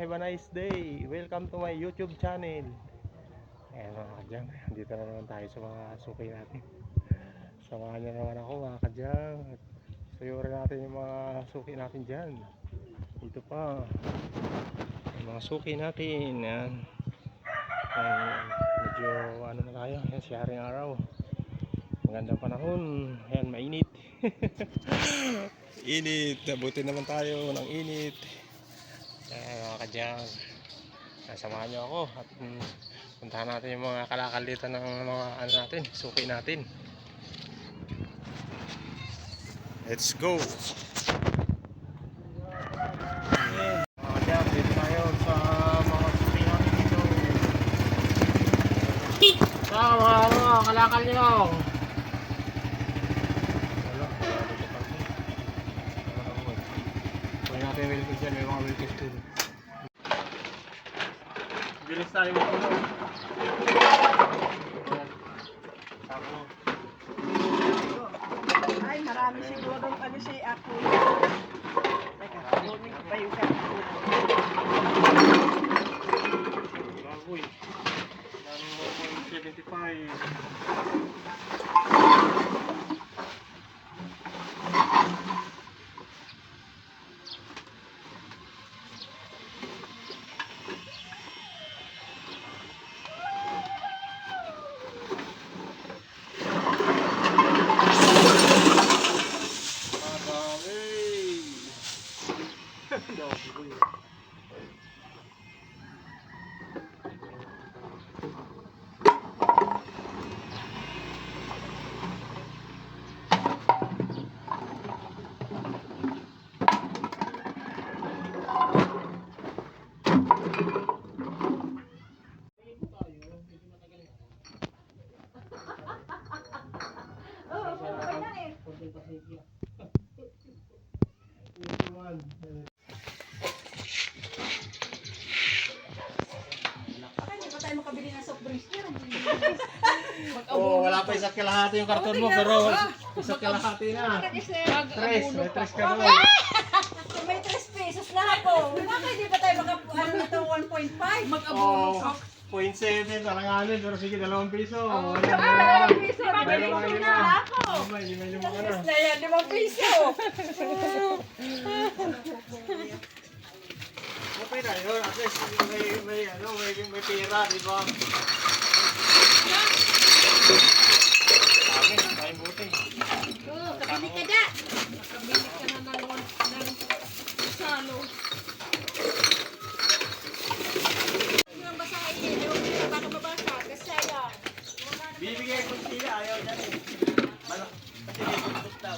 have a nice day. Welcome to my YouTube channel. Ayan mga kadyang, dito na naman tayo sa mga suki natin. Samahan niyo naman ako mga kadyang. Suyurin natin yung mga suki natin dyan. Dito pa yung mga suki natin. Ayan. Ayan, medyo ano na tayo, ayan, siyaring araw. Magandang panahon. Ayan, mainit. Init, nabuti naman tayo ng init. Ayan mga kadyang, samahan nyo ako at puntahan natin yung mga kalakal dito ng mga ano natin, suki natin. Let's go. Ayan mga kadyang, dito tayo sa mga suki natin dito. Sa mga kalakal nyo. Natin welcome dyan, may mga welcome tool. Bilis tayo mo ito. Ay, marami siguro ano siya ako. Teka, kunin ko pa yung karton. Bagoy. Daming mo 75. Oh, wala pa isa't kalahati yung karton mo, pero isa't kalahati na. Tres, may tres ka naman. May 3 pesos na ako. Bakit di ba tayo ano ito 1.5? Oh, 0.7, alanganin, pero sige, 2 piso. Oh, Wala na. 2 piso. May lima ka na. Ako. May lima ka na. Na yan, 5 piso. Okay na yun, at least may pera, di ba? Amin, tayong buti. Kabili ka na. Kabili ka na ng salo. Yung basahin, yung baka mabasa, kasi sayang. Bibigay ko sila, ayaw niya eh. Malak, kasi may buntot na.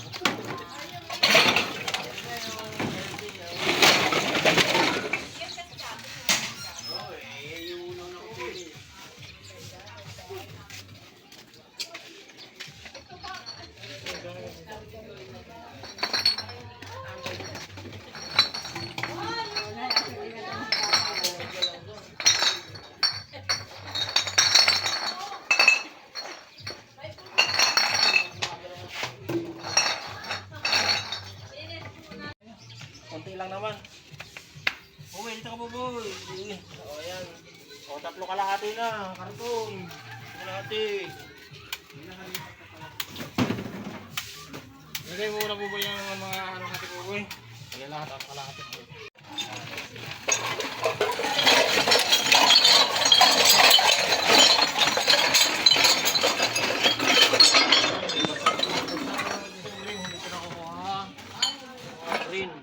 Konti lang naman. Uy, dito ka po boy. O yan. O 3 kalahati na. Karton. Kalahati. Lagay mo muna po ba yung mga ano natin po boy? Lagay lahat ang kalahati po. Green.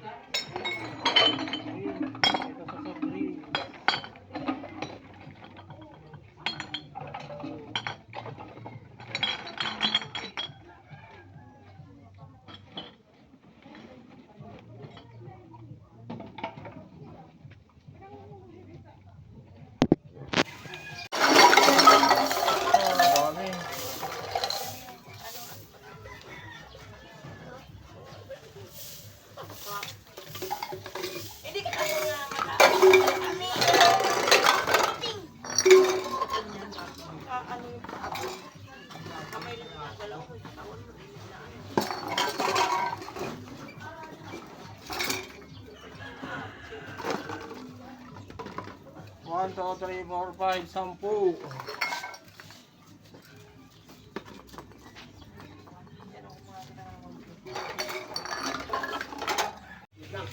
1, 2, 3, 4, 5, 10.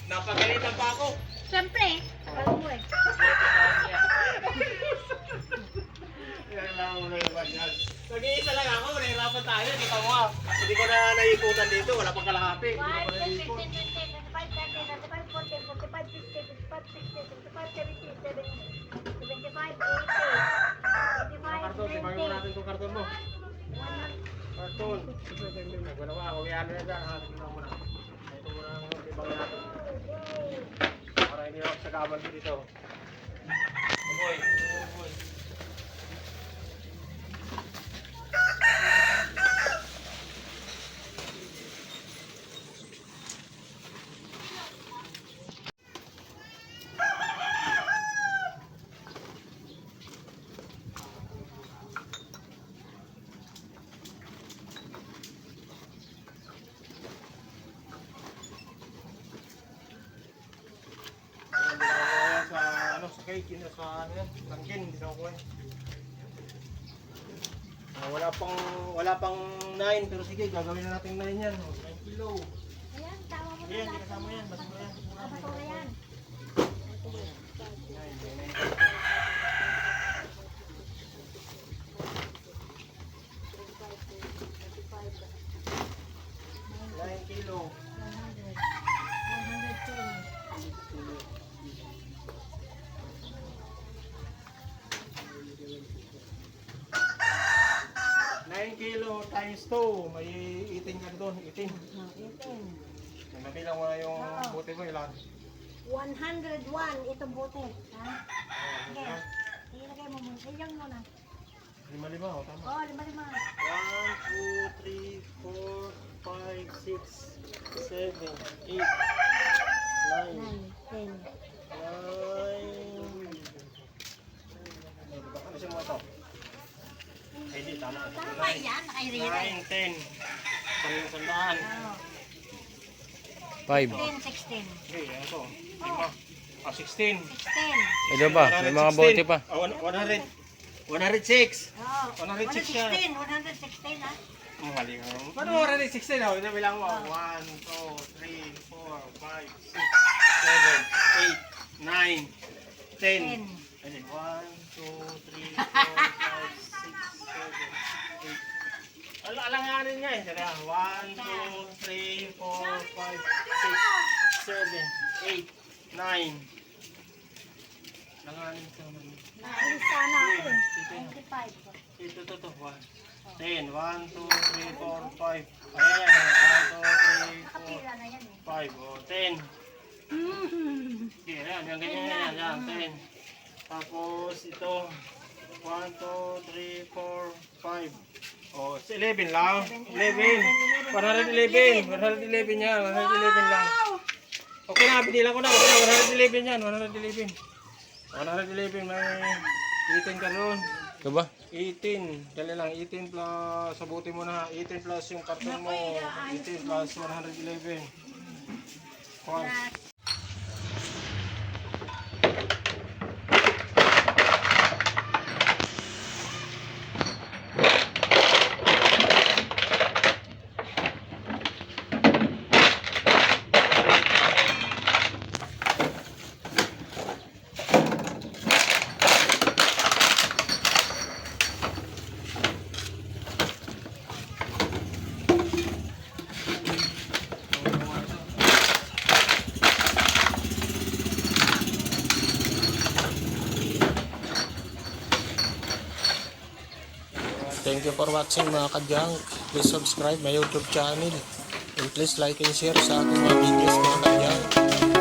Napagalitan pa ako. Siyempre. Alam mo eh. Nag-iisa lang ako, nahirapan tayo, kita mo nga. Hindi ko na naikutan dito, wala pang kalahati. 1, 10, 15, 20, 25, 30, 35, 40, 45, 50, 55, 60, 65, 70, 75, 80, 85, Karton, timbangin mo natin 90, itong karton mo. 100. Karton. Nagwala ka, huwag yan na dyan. Tingnan mo na. Ito mo na ang timbangin natin. Para hindi ako sa kabal dito. Umoy, umoy. Sa cake, sa ano yan, tangkin, hindi na ako eh. Wala pang 9, pero sige, gagawin na natin 9 yan. 9 kilo. Ayan, tama mo Ayan, na hindi kasama yan, basura yan. basura yan. 9 kilo. 100. 110. 9 kilo times 2, may 18 ka doon, 18. 18. Nabilang mo na yung bote mo, ilan? 101 itong bote. Ha? Okay. Ilagay mo muna. Iyan muna. 5-5, oh, tama. Oh, 5-5. 1, 2, 3, 4, 5, 6, 7, 8, 9, 9, 10. 9. Ano siya mo ito? Ay, di, tama. Tama yan, nakairira. 9, 10. Sandaan. Oh, 5. 10, 16. Okay, ano to? 5. 16. 16. Ito ba? May mga bote pa. 100. 106. Oh, 116 siya. 116 ha? Mali ka naman. Paano 116? Oh, nabilang mo. 1, 2, 3, 4, 5, 6, 7, 8, 9, 10. 10. Ay, 1, 2, 3, 4, 5, 6, 7, 8. Alanganin nga eh. 1, 2, 3, 4, 5, 6, 7, 8, 9. Alanganin sa naman. Naalis sana ako eh. 95. Ito. 10. 1, 2, 3, 4, 5. Ayan. 1, 2, 3, 4, Nakapila na yan eh. 5. O, 10. Okay, yan. Yan, ganyan yan. 10. Tapos ito. 1, 2, 3, 4, 5. O, 11 lang. 11. 111. 111 yan. 111 lang. Okay na, binilang ko na. 111 yan. 111. 111 may 18 ka doon. Ito ba? 18. Dali lang. 18 plus, sabuti mo na. 18 plus yung karton mo. 18 plus 111. Kwan. Thank you for watching mga kadyang. Please subscribe my YouTube channel. And please like and share sa ating mga videos mga kadyang.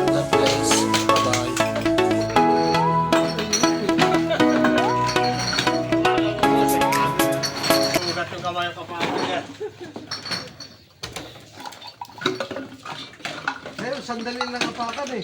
God bless. Bye-bye. Ugat yung kamay ang kapatid niya. Sandali lang apakan eh.